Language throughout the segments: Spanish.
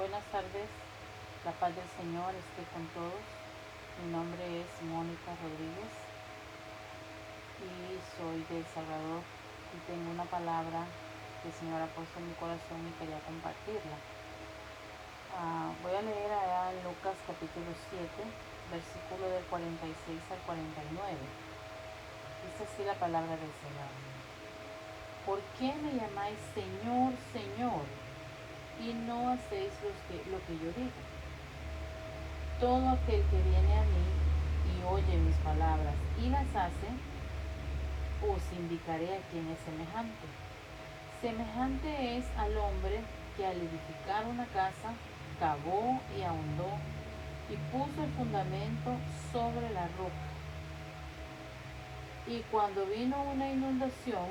Buenas tardes, la paz del Señor esté con todos. Mi nombre es Mónica Rodríguez y soy de El Salvador y tengo una palabra que el Señor ha puesto en mi corazón y quería compartirla. Voy a leer allá en Lucas capítulo 7, versículo del 46 al 49. Dice así la palabra del Señor. ¿Por qué me llamáis Señor, Señor, y no hacéis lo que yo digo? Todo aquel que viene a mí y oye mis palabras y las hace, os indicaré a quién es semejante. Semejante es al hombre que al edificar una casa, cavó y ahondó y puso el fundamento sobre la roca. Y cuando vino una inundación,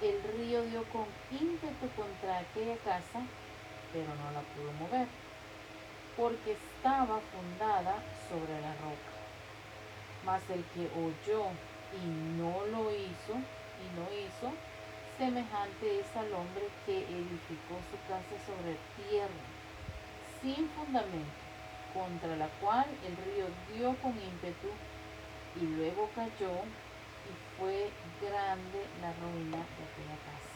el río dio con ímpetu contra aquella casa, pero no la pudo mover, porque estaba fundada sobre la roca. Mas el que oyó y no hizo, semejante es al hombre que edificó su casa sobre tierra, sin fundamento, contra la cual el río dio con ímpetu, y luego cayó, y fue grande la ruina de aquella casa.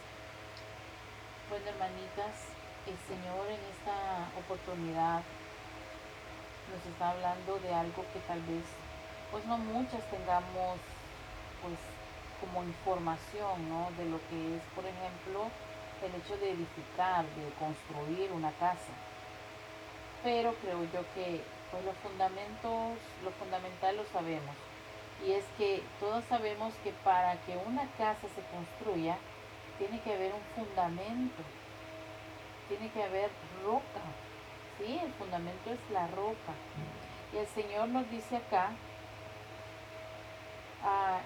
Bueno, hermanitas, el Señor en esta oportunidad nos está hablando de algo que tal vez pues no muchas tengamos pues como información, ¿no? De lo que es, por ejemplo, el hecho de edificar, de construir una casa. Pero creo yo que pues los fundamentos, lo fundamental lo sabemos. Y es que todos sabemos que para que una casa se construya, tiene que haber un fundamento, tiene que haber roca, ¿sí? El fundamento es la roca. Y el Señor nos dice acá,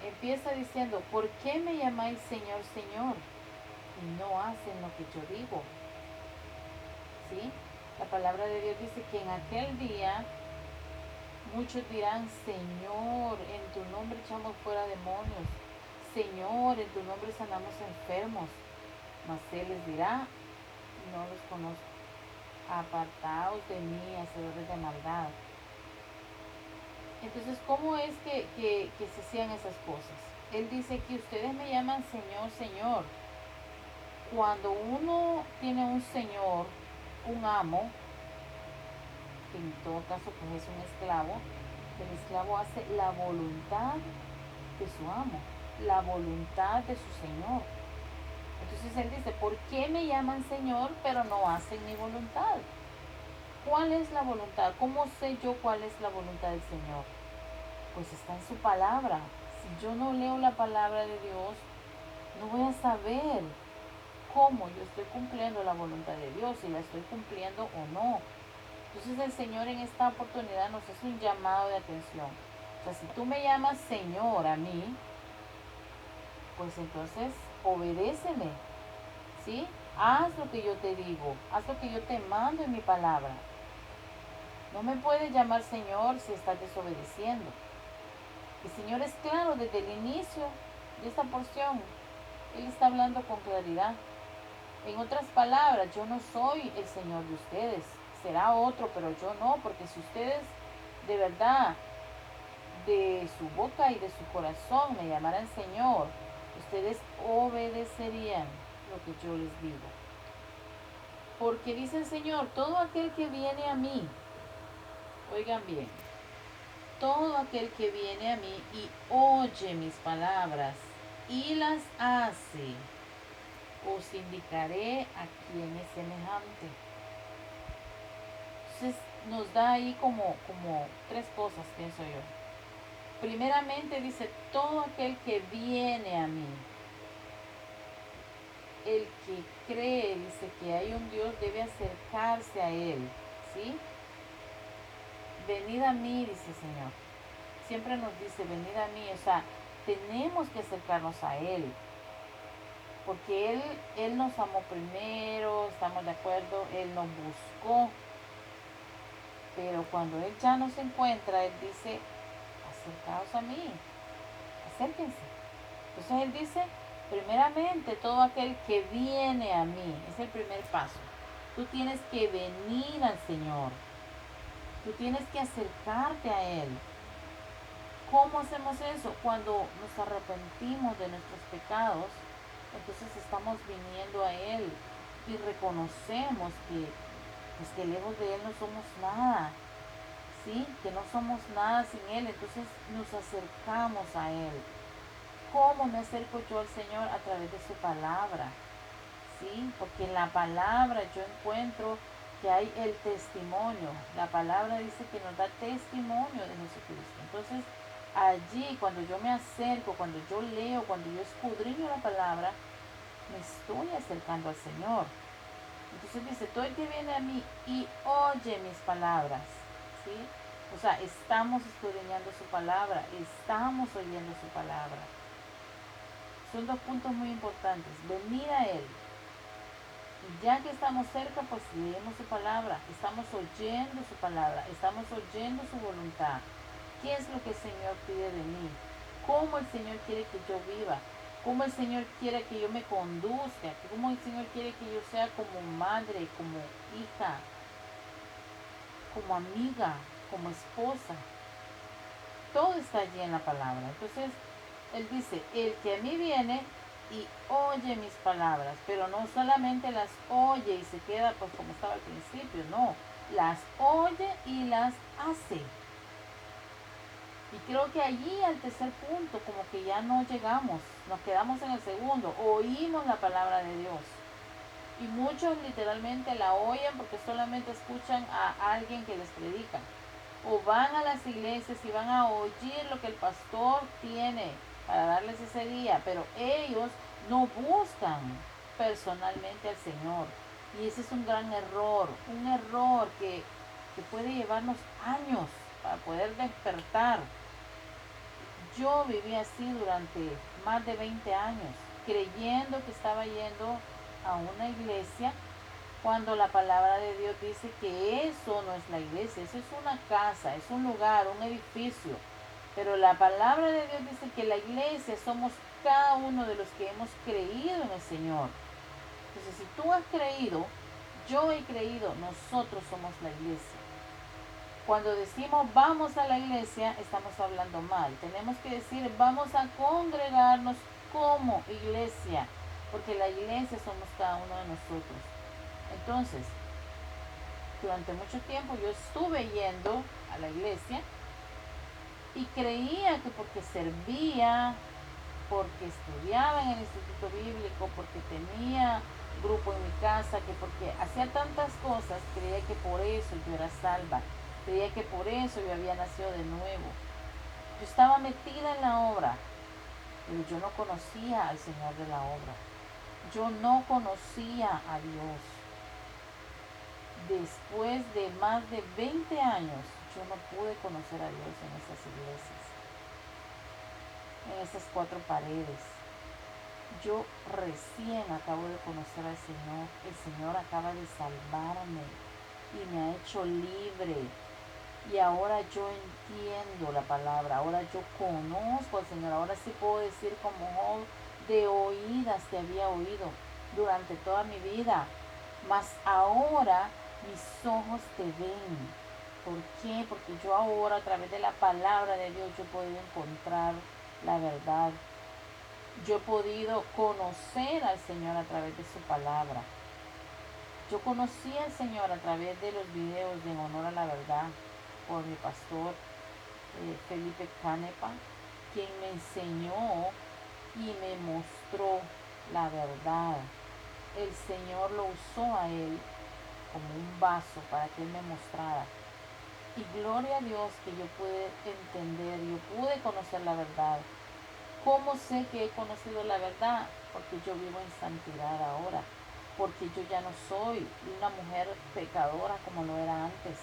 empieza diciendo, ¿por qué me llamáis Señor, Señor? Y no hacen lo que yo digo. ¿Sí? La palabra de Dios dice que en aquel día muchos dirán, Señor, en tu nombre echamos fuera demonios. Señor, en tu nombre sanamos enfermos. Mas Él les dirá, no los conozco. Apartaos de mí, hacedores de maldad. Entonces, ¿cómo es que se hacían esas cosas? Él dice que ustedes me llaman Señor, Señor. Cuando uno tiene un Señor, un amo, que en todo caso pues es un esclavo, el esclavo hace la voluntad de su amo, la voluntad de su Señor. Entonces él dice, ¿por qué me llaman Señor pero no hacen mi voluntad? ¿Cuál es la voluntad? ¿Cómo sé yo cuál es la voluntad del Señor? Pues está en su palabra. Si yo no leo la palabra de Dios, no voy a saber cómo yo estoy cumpliendo la voluntad de Dios, si la estoy cumpliendo o no. Entonces el Señor en esta oportunidad nos hace un llamado de atención. O sea, si tú me llamas Señor a mí, pues entonces obedéceme, ¿sí? Haz lo que yo te digo, haz lo que yo te mando en mi palabra. No me puedes llamar Señor si estás desobedeciendo. El Señor es claro desde el inicio de esta porción. Él está hablando con claridad. En otras palabras, yo no soy el Señor de ustedes. Será otro, pero yo no, porque si ustedes de verdad, de su boca y de su corazón me llamaran Señor, ustedes obedecerían lo que yo les digo. Porque dice el Señor, todo aquel que viene a mí, oigan bien, todo aquel que viene a mí y oye mis palabras y las hace, os indicaré a quién es semejante. Entonces nos da ahí como tres cosas, pienso yo. Primeramente dice, todo aquel que viene a mí. El que cree, dice que hay un Dios, debe acercarse a Él, ¿sí? Venid a mí, dice el Señor. Siempre nos dice, venid a mí, o sea, tenemos que acercarnos a Él. Porque Él nos amó primero, estamos de acuerdo, Él nos buscó. Pero cuando Él ya nos encuentra, Él dice, acercaos a mí, acérquense. Entonces Él dice, primeramente, todo aquel que viene a mí, es el primer paso. Tú tienes que venir al Señor. Tú tienes que acercarte a Él. ¿Cómo hacemos eso? Cuando nos arrepentimos de nuestros pecados, entonces estamos viniendo a Él y reconocemos que lejos de Él no somos nada, ¿sí? Que no somos nada sin Él, entonces nos acercamos a Él. ¿Cómo me acerco yo al Señor? A través de su palabra, ¿sí? Porque en la palabra yo encuentro que hay el testimonio. La palabra dice que nos da testimonio de Jesucristo. Entonces, allí cuando yo me acerco, cuando yo leo, cuando yo escudriño la palabra, me estoy acercando al Señor. Entonces dice, todo el que viene a mí y oye mis palabras, ¿sí? O sea, estamos escudriñando su palabra, estamos oyendo su palabra. Son dos puntos muy importantes. Venir a Él. Y ya que estamos cerca, pues leemos su palabra, estamos oyendo su palabra, estamos oyendo su voluntad. ¿Qué es lo que el Señor pide de mí? ¿Cómo el Señor quiere que yo viva? ¿Cómo el Señor quiere que yo me conduzca? ¿Cómo el Señor quiere que yo sea como madre, como hija, como amiga, como esposa? Todo está allí en la palabra. Entonces, Él dice, el que a mí viene y oye mis palabras, pero no solamente las oye y se queda pues como estaba al principio, no, las oye y las hace. Y creo que allí al tercer punto como que ya no llegamos, nos quedamos en el segundo, oímos la palabra de Dios. Y muchos literalmente la oyen porque solamente escuchan a alguien que les predica. O van a las iglesias y van a oír lo que el pastor tiene para darles ese día, pero ellos no buscan personalmente al Señor. Y ese es un gran error, un error que puede llevarnos años para poder despertar. Yo viví así durante más de 20 años, creyendo que estaba yendo a una iglesia cuando la palabra de Dios dice que eso no es la iglesia, eso es una casa, es un lugar, un edificio. Pero la palabra de Dios dice que la iglesia somos cada uno de los que hemos creído en el Señor. Entonces, si tú has creído, yo he creído, nosotros somos la iglesia. Cuando decimos vamos a la iglesia, estamos hablando mal. Tenemos que decir vamos a congregarnos como iglesia, porque la iglesia somos cada uno de nosotros. Entonces, durante mucho tiempo yo estuve yendo a la iglesia y creía que porque servía, porque estudiaba en el instituto bíblico, porque tenía grupo en mi casa, que porque hacía tantas cosas, creía que por eso yo era salva, creía que por eso yo había nacido de nuevo. Yo estaba metida en la obra, pero yo no conocía al Señor de la obra. Yo no conocía a Dios. Después de más de 20 años, yo no pude conocer a Dios en esas iglesias, en esas 4 paredes. Yo recién acabo de conocer al Señor. El Señor acaba de salvarme y me ha hecho libre. Y ahora yo entiendo la palabra, ahora yo conozco al Señor. Ahora sí puedo decir como Job, de oídas te había oído durante toda mi vida, mas ahora mis ojos te ven. ¿Por qué? Porque yo ahora a través de la palabra de Dios yo he podido encontrar la verdad. Yo he podido conocer al Señor a través de su palabra. Yo conocí al Señor a través de los videos de En Honor a la Verdad por mi pastor Felipe Canepa, quien me enseñó y me mostró la verdad. El Señor lo usó a él como un vaso para que él me mostrara. Y gloria a Dios que yo pude entender, yo pude conocer la verdad. ¿Cómo sé que he conocido la verdad? Porque yo vivo en santidad ahora. Porque yo ya no soy una mujer pecadora como lo era antes.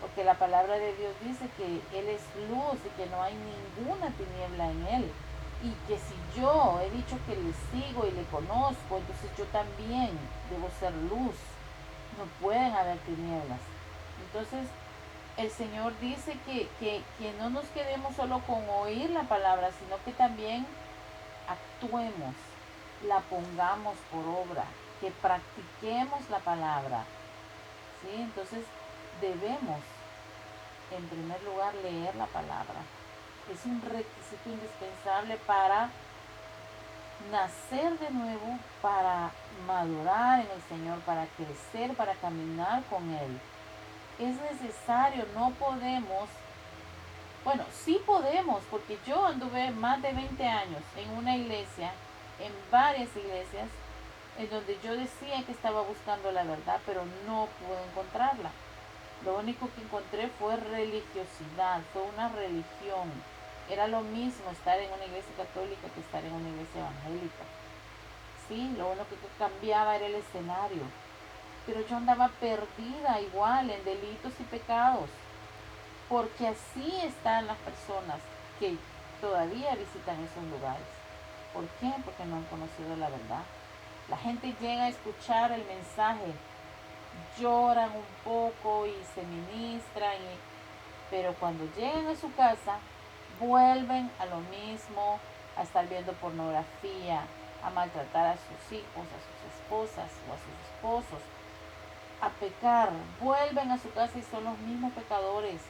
Porque la palabra de Dios dice que Él es luz y que no hay ninguna tiniebla en Él. Y que si yo he dicho que le sigo y le conozco, entonces yo también debo ser luz. No pueden haber tinieblas. Entonces, el Señor dice que no nos quedemos solo con oír la palabra, sino que también actuemos, la pongamos por obra, que practiquemos la palabra, ¿sí? Entonces debemos, en primer lugar, leer la palabra. Es un requisito indispensable para nacer de nuevo, para madurar en el Señor, para crecer, para caminar con Él. Es necesario, no podemos, bueno, sí podemos, porque yo anduve más de 20 años en una iglesia, en varias iglesias, en donde yo decía que estaba buscando la verdad, pero no pude encontrarla. Lo único que encontré fue religiosidad, fue una religión. Era lo mismo estar en una iglesia católica que estar en una iglesia evangélica. Sí, lo único que cambiaba era el escenario. Pero yo andaba perdida igual en delitos y pecados. Porque así están las personas que todavía visitan esos lugares. ¿Por qué? Porque no han conocido la verdad. La gente llega a escuchar el mensaje, lloran un poco y se ministran, pero cuando llegan a su casa, vuelven a lo mismo, a estar viendo pornografía, a maltratar a sus hijos, a sus esposas o a sus esposos, a pecar, vuelven a su casa y son los mismos pecadores.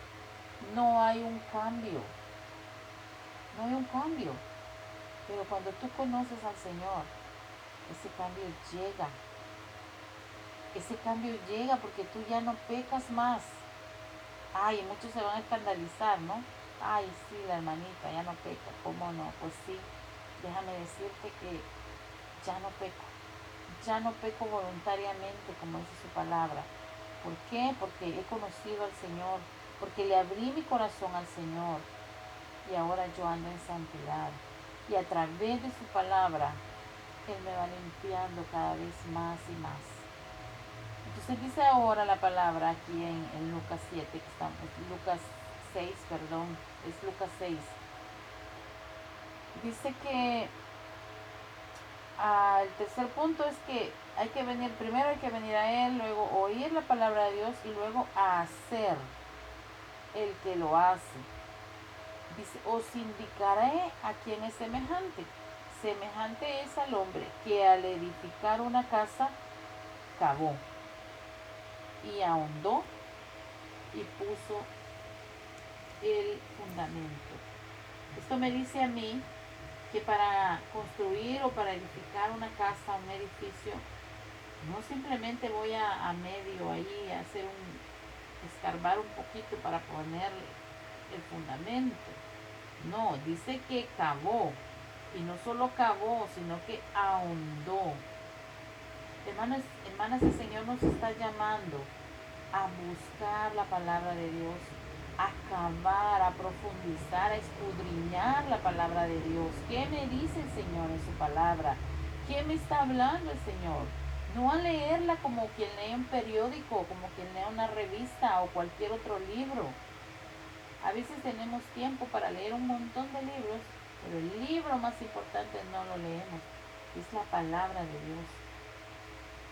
No hay un cambio, no hay un cambio. Pero cuando tú conoces al Señor, ese cambio llega. Ese cambio llega porque tú ya no pecas más. Ay, muchos se van a escandalizar, ¿no? Ay, sí, la hermanita ya no peca. ¿Cómo no? Pues sí, déjame decirte que ya no peco. Ya no peco voluntariamente, como dice su palabra. ¿Por qué? Porque he conocido al Señor, porque le abrí mi corazón al Señor y ahora yo ando en santidad. Y a través de su palabra, Él me va limpiando cada vez más y más. Entonces dice ahora la palabra aquí en Lucas 7, que estamos, Lucas 6, perdón, es Lucas 6. Dice que el tercer punto es que hay que venir, primero hay que venir a Él, luego oír la palabra de Dios y luego hacer el que lo hace. Dice, os indicaré a quién es semejante. Semejante es al hombre que al edificar una casa cavó y ahondó y puso el fundamento. Esto me dice a mí que para construir o para edificar una casa, un edificio, no simplemente voy a medio ahí a hacer escarbar un poquito para poner el fundamento. No, dice que cavó. Y no solo cavó, sino que ahondó. Hermanos, hermanas, el Señor nos está llamando a buscar la palabra de Dios, a cavar, a profundizar, a escudriñar la palabra de Dios. ¿Qué me dice el Señor en su palabra? ¿Qué me está hablando el Señor? No a leerla como quien lee un periódico, como quien lee una revista o cualquier otro libro. A veces tenemos tiempo para leer un montón de libros, pero el libro más importante no lo leemos, es la palabra de Dios.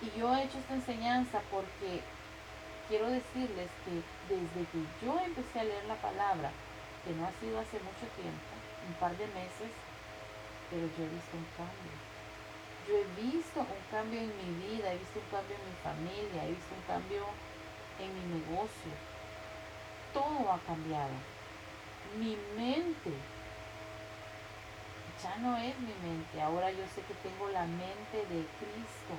Y yo he hecho esta enseñanza porque quiero decirles que desde que yo empecé a leer la palabra, que no ha sido hace mucho tiempo, un par de meses, pero yo he visto un cambio. Yo he visto un cambio en mi vida, he visto un cambio en mi familia, he visto un cambio en mi negocio. Todo ha cambiado. Mi mente ya no es mi mente, ahora yo sé que tengo la mente de Cristo.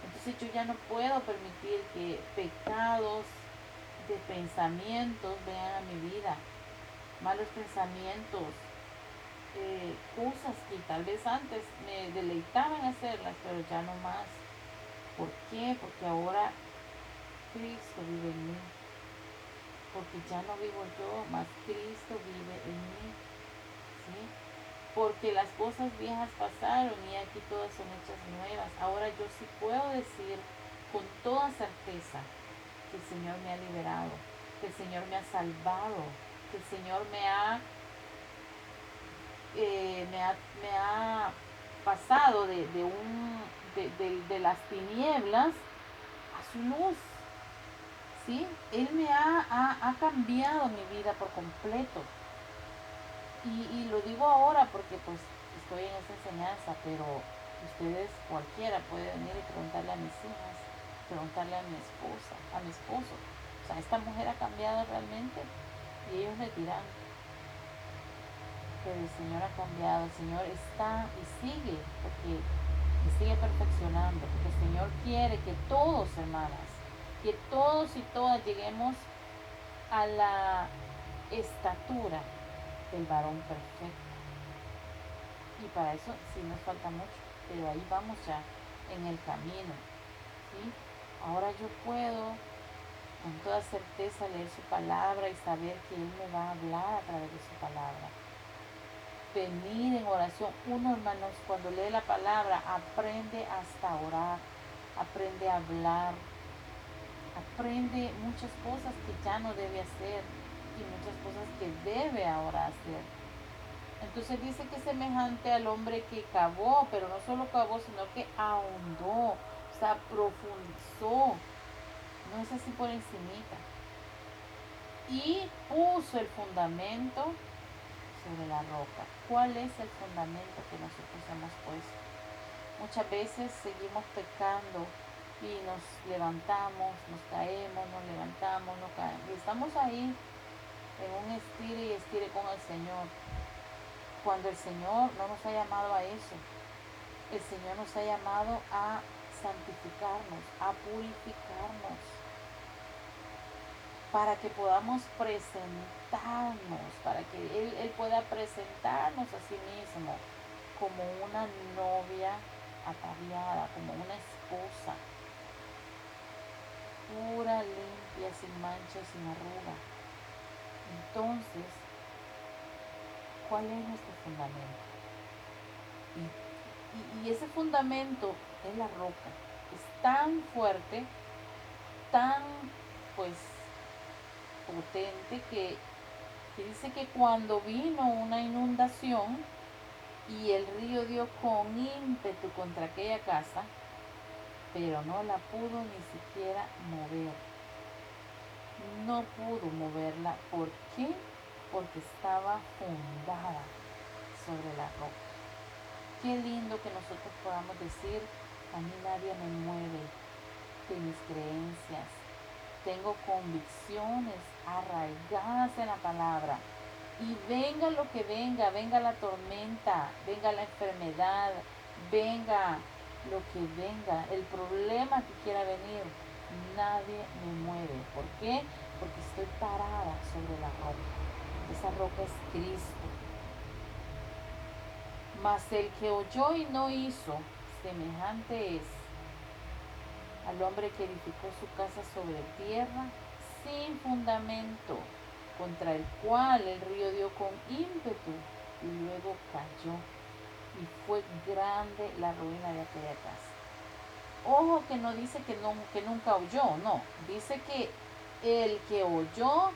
Entonces yo ya no puedo permitir que pecados de pensamientos vengan a mi vida, malos pensamientos, cosas que tal vez antes me deleitaban hacerlas, pero ya no más. ¿Por qué? Porque ahora Cristo vive en mí. Porque ya no vivo yo, más Cristo vive en mí. ¿Sí? Porque las cosas viejas pasaron y aquí todas son hechas nuevas. Ahora yo sí puedo decir con toda certeza que el Señor me ha liberado, que el Señor me ha salvado, que el Señor me ha pasado de las tinieblas a su luz. ¿Sí? Él me ha cambiado mi vida por completo. Y lo digo ahora porque pues estoy en esta enseñanza, pero ustedes cualquiera puede venir y preguntarle a mis hijas preguntarle a mi esposa, a mi esposo, o sea, ¿esta mujer ha cambiado realmente? Y ellos le dirán, pero el Señor ha cambiado, el Señor está y sigue, porque y sigue perfeccionando, porque el Señor quiere que todos, hermanas, que todos y todas lleguemos a la estatura del varón perfecto. Y para eso sí nos falta mucho, pero ahí vamos ya en el camino, ¿sí? Ahora yo puedo con toda certeza leer su palabra y saber que Él me va a hablar a través de su palabra. Venir en oración. Uno, hermanos, cuando lee la palabra, aprende hasta orar, aprende a hablar, aprende muchas cosas que ya no debe hacer y muchas cosas que debe ahora hacer. Entonces dice que es semejante al hombre que cavó, pero no solo cavó, sino que ahondó, o sea, profundizó. No es así por encimita. Y puso el fundamento sobre la roca. ¿Cuál es el fundamento que nosotros hemos puesto? Muchas veces seguimos pecando y nos levantamos, nos caemos, nos levantamos, nos caemos. Y estamos ahí en un estire y estire con el Señor. Cuando el Señor no nos ha llamado a eso. El Señor nos ha llamado a santificarnos, a purificarnos, para que podamos presentarnos, para que Él pueda presentarnos a sí mismo como una novia ataviada, como una esposa, pura, limpia, sin mancha, sin arruga. Entonces, ¿cuál es nuestro fundamento? Y ese fundamento es la roca. Es tan fuerte, tan pues potente que dice que cuando vino una inundación y el río dio con ímpetu contra aquella casa, pero no la pudo ni siquiera mover. No pudo moverla. ¿Por qué? Porque estaba fundada sobre la roca. Qué lindo que nosotros podamos decir, a mí nadie me mueve de mis creencias. Tengo convicciones arraigadas en la palabra. Y venga lo que venga, venga la tormenta, venga la enfermedad, venga lo que venga, el problema que quiera venir, nadie me mueve. ¿Por qué? Porque estoy parada sobre la roca. Esa roca es Cristo. Mas el que oyó y no hizo, semejante es al hombre que edificó su casa sobre tierra sin fundamento, contra el cual el río dio con ímpetu y luego cayó, y fue grande la ruina de aquella casa. Ojo que no dice que nunca oyó, no, dice que el que oyó,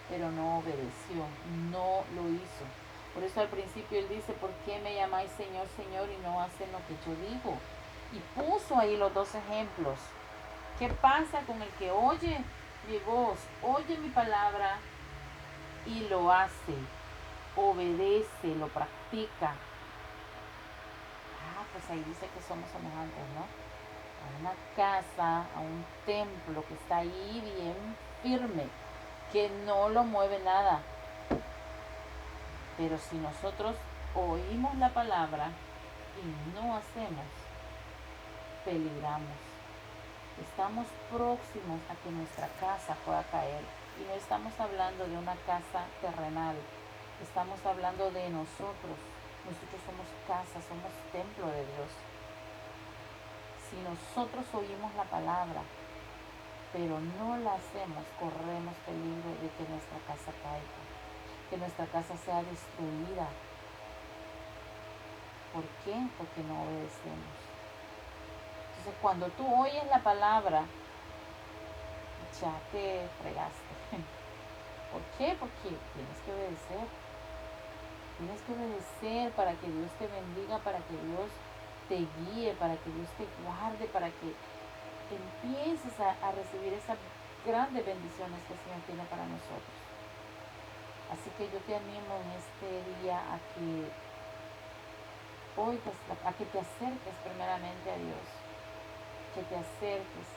pero no obedeció, no lo hizo. Por eso al principio él dice, ¿por qué me llamáis Señor, Señor y no hacen lo que yo digo? Y puso ahí los dos ejemplos. ¿Qué pasa con el que oye mi voz, oye mi palabra y lo hace, obedece, lo practica? Pues ahí dice que somos semejantes, ¿no? A una casa, a un templo que está ahí bien firme, que no lo mueve nada. Pero si nosotros oímos la palabra y no hacemos, peligramos. Estamos próximos a que nuestra casa pueda caer. Y no estamos hablando de una casa terrenal. Estamos hablando de nosotros. Nosotros somos casa, somos templo de Dios. Si nosotros oímos la palabra, pero no la hacemos, corremos peligro de que nuestra casa caiga, que nuestra casa sea destruida. ¿Por qué? Porque no obedecemos. Entonces, cuando tú oyes la palabra, ya te fregaste. ¿Por qué? Porque tienes que obedecer. Tienes que obedecer para que Dios te bendiga, para que Dios te guíe, para que Dios te guarde, para que empieces a recibir esas grandes bendiciones que el Señor tiene para nosotros. Así que yo te animo en este día a que oigas, a que te acerques primeramente a Dios, que te acerques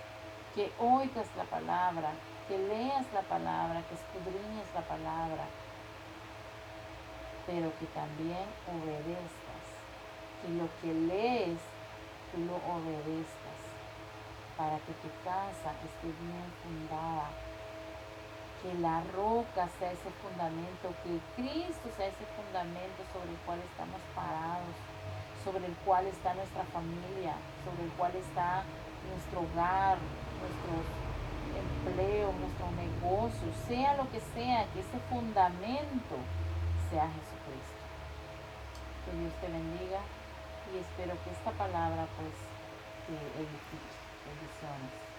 que oigas la palabra, que leas la palabra, que escudriñes la palabra, pero que también obedezcas, que lo que lees tú lo obedezcas, para que tu casa esté bien fundada, que la roca sea ese fundamento, que Cristo sea ese fundamento sobre el cual estamos parados, sobre el cual está nuestra familia, sobre el cual está nuestro hogar, nuestros empleos, nuestro negocio, sea lo que sea, que ese fundamento sea Jesucristo. Que Dios te bendiga y espero que esta palabra pues te edifique. Bendiciones.